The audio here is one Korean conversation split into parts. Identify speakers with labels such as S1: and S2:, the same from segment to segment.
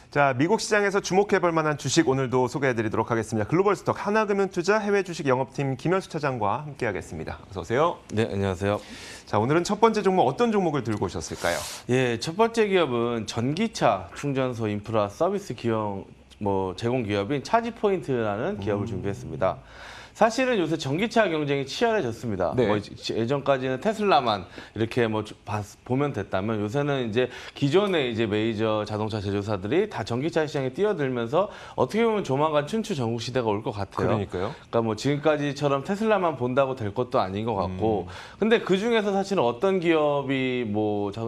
S1: 자, 미국 시장에서 주목해볼 만한 주식 오늘도 소개해드리도록 하겠습니다. 글로벌스톡 하나금융투자 해외 주식 영업팀 김현수 차장과 함께하겠습니다. 어서 오세요.
S2: 네, 안녕하세요.
S1: 자, 오늘은 첫 번째 종목 어떤 종목을 들고 오셨을까요?
S2: 예, 첫 번째 기업은 전기차 충전소 인프라 서비스 기업 제공 기업인 차지포인트라는 기업을 준비했습니다. 사실은 요새 전기차 경쟁이 치열해졌습니다.
S1: 네.
S2: 예전까지는 테슬라만 이렇게 보면 됐다면 요새는 이제 기존의 이제 메이저 자동차 제조사들이 다 전기차 시장에 뛰어들면서 어떻게 보면 조만간 춘추 전국 시대가 올 것 같아요.
S1: 그러니까요.
S2: 그러니까 지금까지처럼 테슬라만 본다고 될 것도 아닌 것 같고, 근데 그 중에서 사실은 어떤 기업이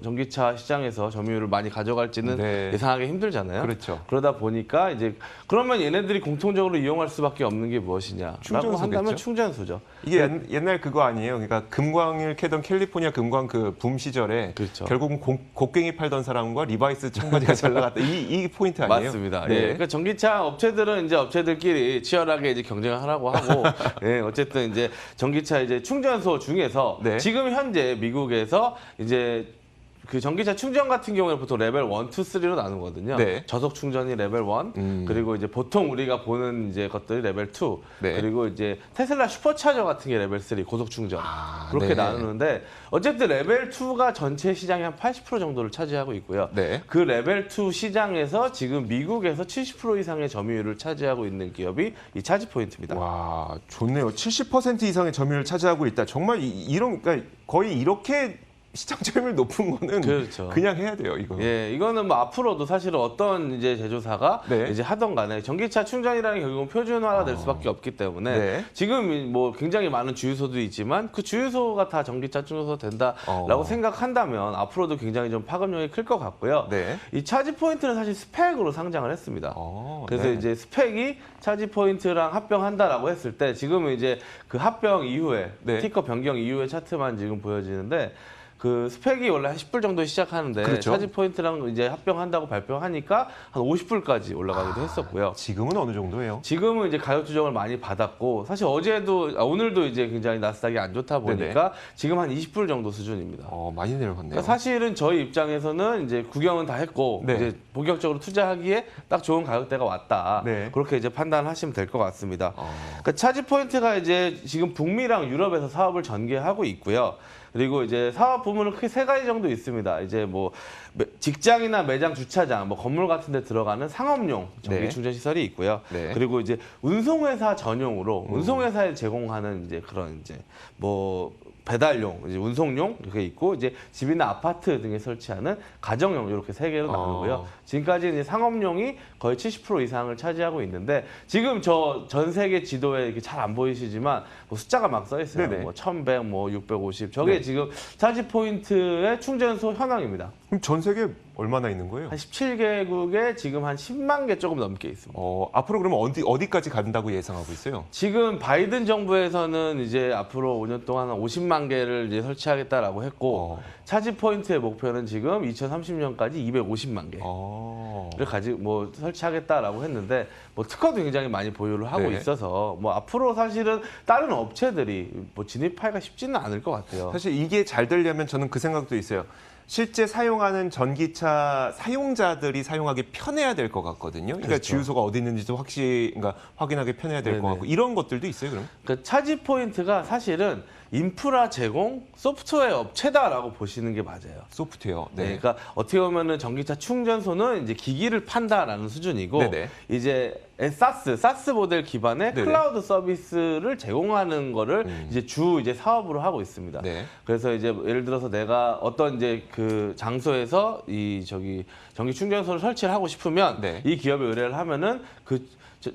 S2: 전기차 시장에서 점유율을 많이 가져갈지는
S1: 네.
S2: 예상하기 힘들잖아요.
S1: 그렇죠.
S2: 그러다 보니까 이제 그러면 얘네들이 공통적으로 이용할 수밖에 없는 게 무엇이냐? 라고 한다면 충전소죠.
S1: 이게 옛날 그거 아니에요? 그러니까 금광을 캐던 캘리포니아 금광 그 붐 시절에
S2: 그렇죠.
S1: 결국은 곡괭이 팔던 사람과 리바이스 청바지가 잘 나갔다. 이 포인트 아니에요?
S2: 맞습니다.
S1: 네.
S2: 예. 그러니까 전기차 업체들은 이제 업체들끼리 치열하게 이제 경쟁을 하라고 하고, 예, 어쨌든 이제 전기차 이제 충전소 중에서
S1: 네.
S2: 지금 현재 미국에서 이제 그 전기차 충전 같은 경우는 보통 레벨 1, 2, 3로 나누거든요.
S1: 네.
S2: 저속 충전이 레벨 1, 그리고 이제 보통 우리가 보는 이제 것들이 레벨 2,
S1: 네.
S2: 그리고 이제 테슬라 슈퍼차저 같은 게 레벨 3, 고속 충전. 그렇게
S1: 네.
S2: 나누는데 어쨌든 레벨 2가 전체 시장의 한 80% 정도를 차지하고 있고요.
S1: 네.
S2: 그 레벨 2 시장에서 지금 미국에서 70% 이상의 점유율을 차지하고 있는 기업이 이 차지포인트입니다.
S1: 와, 좋네요. 70% 이상의 점유율을 차지하고 있다. 정말 그러니까 거의 이렇게 시장 점유율 높은 거는
S2: 그렇죠.
S1: 그냥 해야 돼요, 이거.
S2: 예, 이거는 앞으로도 사실은 어떤 이제 제조사가
S1: 네.
S2: 이제 하던 간에 전기차 충전이라는 게 결국은 표준화가 될 수밖에 없기 때문에
S1: 네.
S2: 지금 굉장히 많은 주유소도 있지만 그 주유소가 다 전기차 충전소 된다라고 생각한다면 앞으로도 굉장히 좀 파급력이 클 것 같고요.
S1: 네.
S2: 이 차지 포인트는 사실 스펙으로 상장을 했습니다. 그래서
S1: 네.
S2: 이제 스펙이 차지 포인트랑 합병한다라고 했을 때 지금은 이제 그 합병 이후에
S1: 네.
S2: 티커 변경 이후의 차트만 지금 보여지는데 그 스펙이 원래 한 10불 정도에 시작하는데
S1: 그렇죠.
S2: 차지 포인트랑 이제 합병한다고 발표하니까 한 50불까지 올라가기도 했었고요.
S1: 지금은 어느 정도예요?
S2: 지금은 이제 가격 조정을 많이 받았고 사실 오늘도 이제 굉장히 나스닥이 안 좋다 보니까 지금 한 20불 정도 수준입니다.
S1: 많이 내려갔네요.
S2: 그러니까 사실은 저희 입장에서는 이제 구경은 다 했고
S1: 네.
S2: 이제 본격적으로 투자하기에 딱 좋은 가격대가 왔다.
S1: 네.
S2: 그렇게 이제 판단하시면 될 것 같습니다. 그러니까 차지 포인트가 이제 지금 북미랑 유럽에서 사업을 전개하고 있고요. 그리고 이제 사업 부문은 크게 세 가지 정도 있습니다. 이제 직장이나 매장, 주차장, 건물 같은 데 들어가는 상업용 전기
S1: 네.
S2: 충전 시설이 있고요.
S1: 네.
S2: 그리고 이제 운송회사 전용으로 운송회사에 제공하는 이제 그런 이제 배달용, 이제 운송용 이렇게 있고 이제 집이나 아파트 등에 설치하는 가정용 이렇게 세 개로 나누고요. 지금까지 이제 상업용이 거의 70% 이상을 차지하고 있는데 지금 전 세계 지도에 이렇게 잘 안 보이시지만 숫자가 막 써 있어요.
S1: 네네.
S2: 1100, 650. 저게
S1: 네.
S2: 지금 차지 포인트의 충전소 현황입니다.
S1: 그럼 전 세계 얼마나 있는 거예요?
S2: 한 17개국에 지금 한 10만 개 조금 넘게 있습니다.
S1: 앞으로 그러면 어디까지 간다고 예상하고 있어요?
S2: 지금 바이든 정부에서는 이제 앞으로 5년 동안 한 50만 개를 이제 설치하겠다라고 했고 차지 포인트의 목표는 지금 2030년까지 250만 개를 설치하겠다라고 했는데 특허도 굉장히 많이 보유를 하고
S1: 네.
S2: 있어서 앞으로 사실은 다른 업체들이 진입하기가 쉽지는 않을 것 같아요.
S1: 사실 이게 잘 되려면 저는 그 생각도 있어요. 실제 사용하는 전기차 사용자들이 사용하기 편해야 될 것 같거든요. 그러니까
S2: 그렇죠.
S1: 주유소가 어디 있는지도 확인하기 편해야 될 것
S2: 네네.
S1: 같고 이런 것들도 있어요, 그럼?
S2: 그러니까 차지 포인트가 사실은 인프라 제공 소프트웨어 업체다라고 보시는 게 맞아요.
S1: 소프트웨어.
S2: 네. 그러니까 어떻게 보면은 전기차 충전소는 이제 기기를 판다라는 수준이고
S1: 네네.
S2: 이제 사스 모델 기반의
S1: 네네.
S2: 클라우드 서비스를 제공하는 거를 이제 사업으로 하고 있습니다.
S1: 네.
S2: 그래서 이제 예를 들어서 내가 어떤 이제 그 장소에서 전기 충전소를 설치를 하고 싶으면
S1: 네.
S2: 이 기업에 의뢰를 하면은 그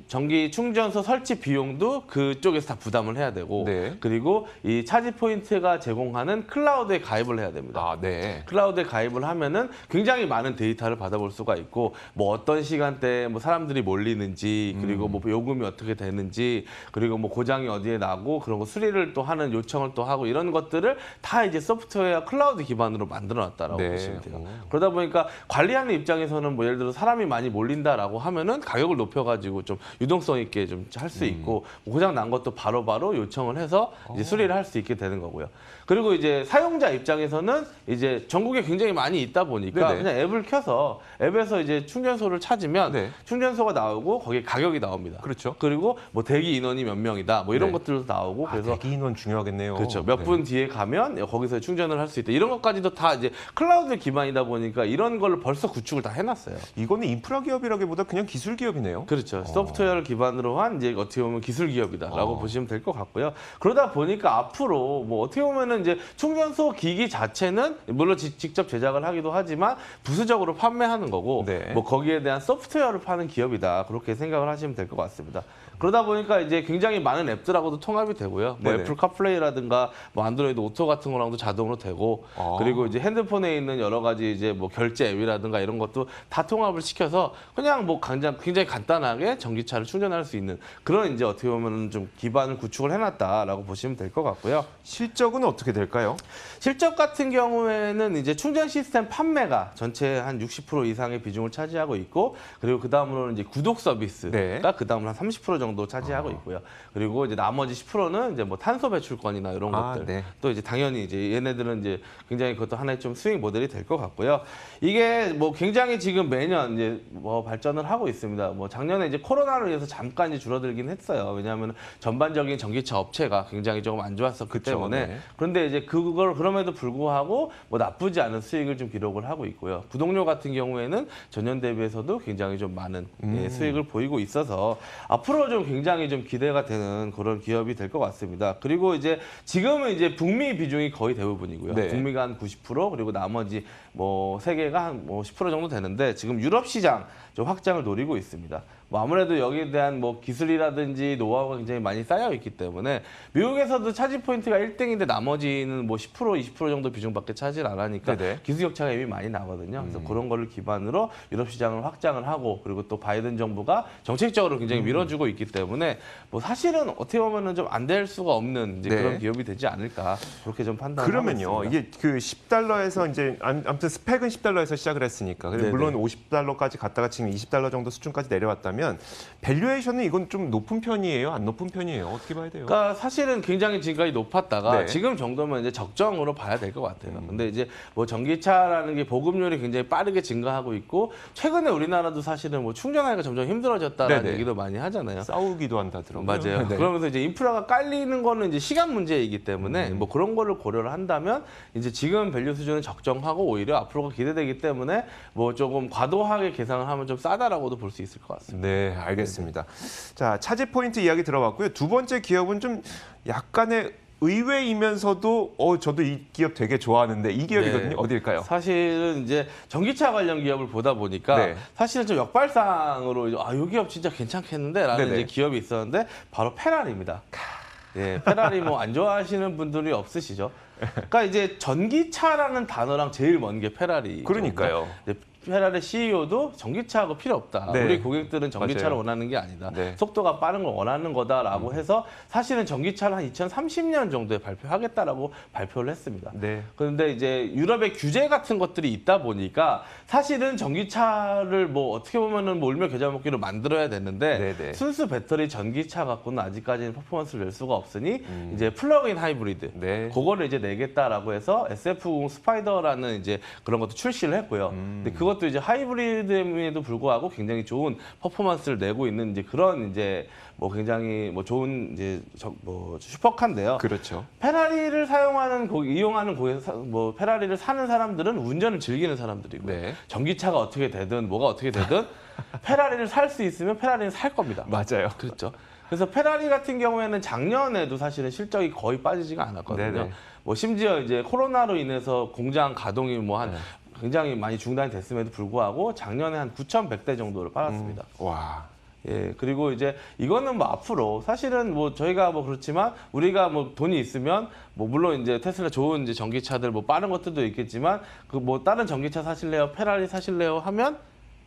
S2: 전기 충전소 설치 비용도 그쪽에서 다 부담을 해야 되고
S1: 네.
S2: 그리고 이 차지 포인트가 제공하는 클라우드에 가입을 해야 됩니다.
S1: 네.
S2: 클라우드에 가입을 하면은 굉장히 많은 데이터를 받아볼 수가 있고 어떤 시간대에 사람들이 몰리는지 그리고 요금이 어떻게 되는지 그리고 고장이 어디에 나고 그런 거 수리를 또 하는 요청을 또 하고 이런 것들을 다 이제 소프트웨어 클라우드 기반으로 만들어놨다라고
S1: 네.
S2: 보시면 돼요. 그러다 보니까 관리하는 입장에서는 예를 들어 사람이 많이 몰린다라고 하면은 가격을 높여가지고 좀 좀 유동성 있게 좀 할 수 있고 고장 난 것도 바로바로 요청을 해서 이제 수리를 할 수 있게 되는 거고요. 그리고 이제 사용자 입장에서는 이제 전국에 굉장히 많이 있다 보니까
S1: 네네.
S2: 그냥 앱을 켜서 앱에서 이제 충전소를 찾으면
S1: 네.
S2: 충전소가 나오고 거기에 가격이 나옵니다.
S1: 그렇죠.
S2: 그리고 뭐 대기 인원이 몇 명이다 뭐 이런
S1: 네.
S2: 것들도 나오고 그래서
S1: 대기 인원 중요하겠네요.
S2: 그렇죠. 몇
S1: 네.
S2: 분 뒤에 가면 거기서 충전을 할 수 있다. 이런 것까지도 다 이제 클라우드 기반이다 보니까 이런 걸 벌써 구축을 다 해놨어요.
S1: 이거는 인프라 기업이라기보다 그냥 기술 기업이네요.
S2: 그렇죠. 소프트웨어를 기반으로 한 이제 어떻게 보면 기술 기업이다라고 보시면 될 것 같고요. 그러다 보니까 앞으로 뭐 어떻게 보면은 이제 충전소 기기 자체는 물론 직접 제작을 하기도 하지만 부수적으로 판매하는 거고
S1: 네.
S2: 뭐 거기에 대한 소프트웨어를 파는 기업이다. 그렇게 생각을 하시면 될 것 같습니다. 그러다 보니까 이제 굉장히 많은 앱들하고도 통합이 되고요. 뭐
S1: 네네.
S2: 애플 카플레이라든가 뭐 안드로이드 오토 같은 거랑도 자동으로 되고 그리고 이제 핸드폰에 있는 여러 가지 이제 뭐 결제 앱이라든가 이런 것도 다 통합을 시켜서 그냥 뭐 굉장히 간단하게 전기차를 충전할 수 있는 그런 이제 어떻게 보면 좀 기반을 구축을 해놨다라고 보시면 될 것 같고요.
S1: 실적은 어떻게 될까요?
S2: 실적 같은 경우에는 이제 충전 시스템 판매가 전체 한 60% 이상의 비중을 차지하고 있고 그리고 그 다음으로는 이제 구독 서비스가
S1: 네.
S2: 그 다음으로 한 30% 정도 차지하고 있고요. 그리고 이제 나머지 10%는 이제 뭐 탄소 배출권이나 이런 것들
S1: 네.
S2: 또 이제 당연히 이제 얘네들은 이제 굉장히 그것도 하나의 좀 수익 모델이 될 것 같고요. 이게 뭐 굉장히 지금 매년 이제 뭐 발전을 하고 있습니다. 뭐 작년에 이제 코로나로 인해서 잠깐 이제 줄어들긴 했어요. 왜냐하면 전반적인 전기차 업체가 굉장히 조금 안 좋았었기
S1: 그쵸,
S2: 때문에
S1: 네.
S2: 그런데 이제 그걸 그럼에도 불구하고 뭐 나쁘지 않은 수익을 좀 기록을 하고 있고요. 구독료 같은 경우에는 전년 대비해서도 굉장히 좀 많은 수익을 보이고 있어서 앞으로 좀 굉장히 좀 기대가 되는 그런 기업이 될 것 같습니다. 그리고 이제 지금은 이제 북미 비중이 거의 대부분이고요.
S1: 네.
S2: 북미가 한 90% 그리고 나머지 뭐 세계가 한 뭐 10% 정도 되는데 지금 유럽 시장 좀 확장을 노리고 있습니다. 뭐 아무래도 여기에 대한 뭐 기술이라든지 노하우가 굉장히 많이 쌓여 있기 때문에 미국에서도 차지 포인트가 1등인데 나머지는 뭐 10% 20% 정도 비중밖에 차지를 안 하니까
S1: 네네.
S2: 기술 격차가 이미 많이 나거든요. 그래서 그런 거를 기반으로 유럽 시장을 확장을 하고 그리고 또 바이든 정부가 정책적으로 굉장히 밀어주고 있기 때문에 뭐 사실은 어떻게 보면은 좀 안 될 수가 없는 이제
S1: 네.
S2: 그런 기업이 되지 않을까 그렇게 좀 판단하고
S1: 그러면요,
S2: 있습니다.
S1: 이게 그 10달러에서 이제 아무튼 스펙은 10달러에서 시작을 했으니까 근데
S2: 네네.
S1: 물론 50달러까지 갔다가 지금 20달러 정도 수준까지 내려왔다면 밸류에이션은 이건 좀 높은 편이에요, 안 높은 편이에요? 어떻게 봐야 돼요?
S2: 그러니까 사실은 굉장히 지금까지 높았다가
S1: 네.
S2: 지금 정도면 이제 적정으로 봐야 될 것 같아요. 근데 이제 뭐 전기차라는 게 보급률이 굉장히 빠르게 증가하고 있고 최근에 우리나라도 사실은 뭐 충전하기가 점점 힘들어졌다라는
S1: 네네.
S2: 얘기도 많이 하잖아요.
S1: 싸우기도 한다더라고요.
S2: 맞아요.
S1: 네.
S2: 그러면서 이제 인프라가 깔리는 거는 이제 시간 문제이기 때문에 뭐 그런 거를 고려를 한다면 이제 지금 밸류 수준은 적정하고 오히려 앞으로가 기대되기 때문에 뭐 조금 과도하게 계산을 하면 좀 싸다라고도 볼 수 있을 것 같습니다.
S1: 네, 알겠습니다. 자, 차지 포인트 이야기 들어봤고요. 두 번째 기업은 좀 약간의 의외이면서도 저도 이 기업 되게 좋아하는데 이 기업이거든요.
S2: 네.
S1: 어디일까요?
S2: 사실은 이제 전기차 관련 기업을 보다 보니까
S1: 네.
S2: 사실은 좀 역발상으로 이 기업 진짜 괜찮겠는데라는
S1: 네네.
S2: 이제 기업이 있었는데 바로 페라리입니다. 예, 페라리 뭐 안 좋아하시는 분들이 없으시죠? 그러니까 이제 전기차라는 단어랑 제일 먼 게 페라리.
S1: 그러니까요.
S2: 페라리 CEO도 전기차하고 필요 없다.
S1: 네.
S2: 우리 고객들은 전기차를
S1: 맞아요.
S2: 원하는 게 아니다.
S1: 네.
S2: 속도가 빠른 걸 원하는 거다라고 해서 사실은 전기차를 한 2030년 정도에 발표하겠다라고 발표를 했습니다.
S1: 네.
S2: 그런데 이제 유럽의 규제 같은 것들이 있다 보니까 사실은 전기차를 뭐 어떻게 보면은 뭐 울며 겨자 먹기로 만들어야 되는데
S1: 네네.
S2: 순수 배터리 전기차 갖고는 아직까지는 퍼포먼스를 낼 수가 없으니 이제 플러그인 하이브리드
S1: 네.
S2: 그거를 이제 내겠다라고 해서 SF90 스파이더라는 이제 그런 것도 출시를 했고요. 근데 그것도 이제 하이브리드임에도 불구하고 굉장히 좋은 퍼포먼스를 내고 있는 이제 그런 이제 뭐 굉장히 뭐 좋은 이제 뭐 슈퍼카인데요.
S1: 그렇죠.
S2: 페라리를 사용하는 이용하는 뭐 페라리를 사는 사람들은 운전을 즐기는 사람들이고
S1: 네.
S2: 전기차가 어떻게 되든 뭐가 어떻게 되든 페라리를 살 수 있으면 페라리는 살 겁니다.
S1: 맞아요.
S2: 그렇죠. 그래서 페라리 같은 경우에는 작년에도 사실은 실적이 거의 빠지지가 않았거든요.
S1: 네네.
S2: 뭐 심지어 이제 코로나로 인해서 공장 가동이 뭐 한 굉장히 많이 중단이 됐음에도 불구하고 작년에 한 9,100대 정도를 팔았습니다.
S1: 와.
S2: 예, 그리고 이제 이거는 뭐 앞으로 사실은 뭐 저희가 뭐 그렇지만 우리가 뭐 돈이 있으면 뭐 물론 이제 테슬라 좋은 이제 전기차들 뭐 빠른 것들도 있겠지만 그 뭐 다른 전기차 사실래요? 페라리 사실래요? 하면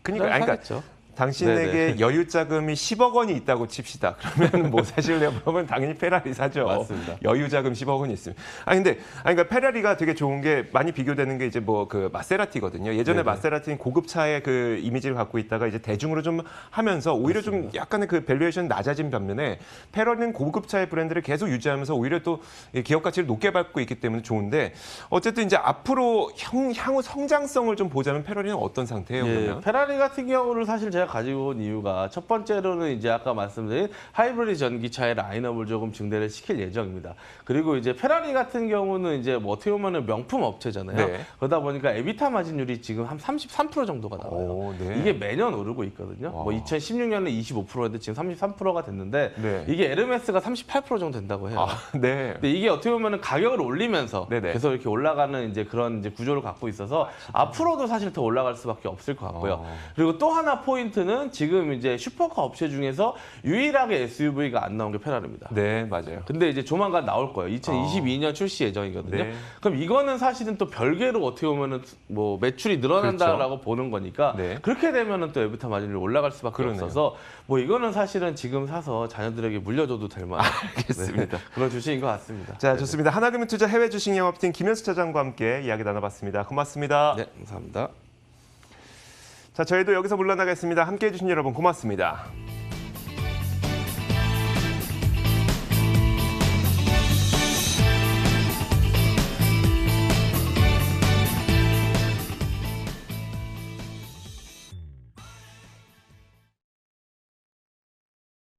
S1: 그러니까
S2: 사겠죠.
S1: 당신에게
S2: 네네.
S1: 여유 자금이 10억 원이 있다고 칩시다. 그러면 뭐 사실래요? 그러면 당연히 페라리 사죠.
S2: 맞습니다.
S1: 여유 자금 10억 원이 있으면. 그러니까 페라리가 되게 좋은 게 많이 비교되는 게 이제 뭐 그 마세라티거든요. 예전에
S2: 네네.
S1: 마세라티는 고급차의 그 이미지를 갖고 있다가 이제 대중으로 좀 하면서 오히려 좀 약간의 그 밸류에이션 낮아진 반면에 페라리는 고급차의 브랜드를 계속 유지하면서 오히려 또 기업 가치를 높게 밟고 있기 때문에 좋은데 어쨌든 이제 앞으로 향후 성장성을 좀 보자면 페라리는 어떤 상태예요?
S2: 예,
S1: 그러면?
S2: 페라리 같은 경우를 사실 제가 가지고 온 이유가 첫 번째로는 이제 아까 말씀드린 하이브리드 전기차의 라인업을 조금 증대를 시킬 예정입니다. 그리고 이제 페라리 같은 경우는 이제 뭐 어떻게 보면 명품 업체잖아요.
S1: 네.
S2: 그러다 보니까 에비타 마진율이 지금 한 33% 정도가 나와요.
S1: 오, 네.
S2: 이게 매년 오르고 있거든요.
S1: 와.
S2: 뭐 2016년에 25%였는데 지금 33%가 됐는데
S1: 네.
S2: 이게 에르메스가 38% 정도 된다고 해요.
S1: 네.
S2: 근데 이게 어떻게 보면 가격을 올리면서
S1: 네네.
S2: 계속 이렇게 올라가는 이제 그런 이제 구조를 갖고 있어서 앞으로도 사실 더 올라갈 수밖에 없을 것 같고요. 그리고 또 하나 포인트는 지금 이제 슈퍼카 업체 중에서 유일하게 SUV가 안 나온 게 페라리입니다.
S1: 네, 맞아요.
S2: 근데 이제 조만간 나올 거예요. 2022년 출시 예정이거든요.
S1: 네.
S2: 그럼 이거는 사실은 또 별개로 어떻게 보면은 뭐 매출이 늘어난다라고 보는 거니까
S1: 네.
S2: 그렇게 되면은 또 에비타 마진율이 올라갈 수밖에
S1: 그러네요.
S2: 없어서 뭐 이거는 사실은 지금 사서 자녀들에게 물려줘도 될 만한
S1: 알겠습니다.
S2: 그런 주식인 것 같습니다.
S1: 자, 좋습니다. 하나금융투자 해외 주식 영업팀 김현수 차장과 함께 이야기 나눠봤습니다. 고맙습니다.
S2: 네, 감사합니다.
S1: 자, 저희도 여기서 물러나겠습니다. 함께해 주신 여러분 고맙습니다.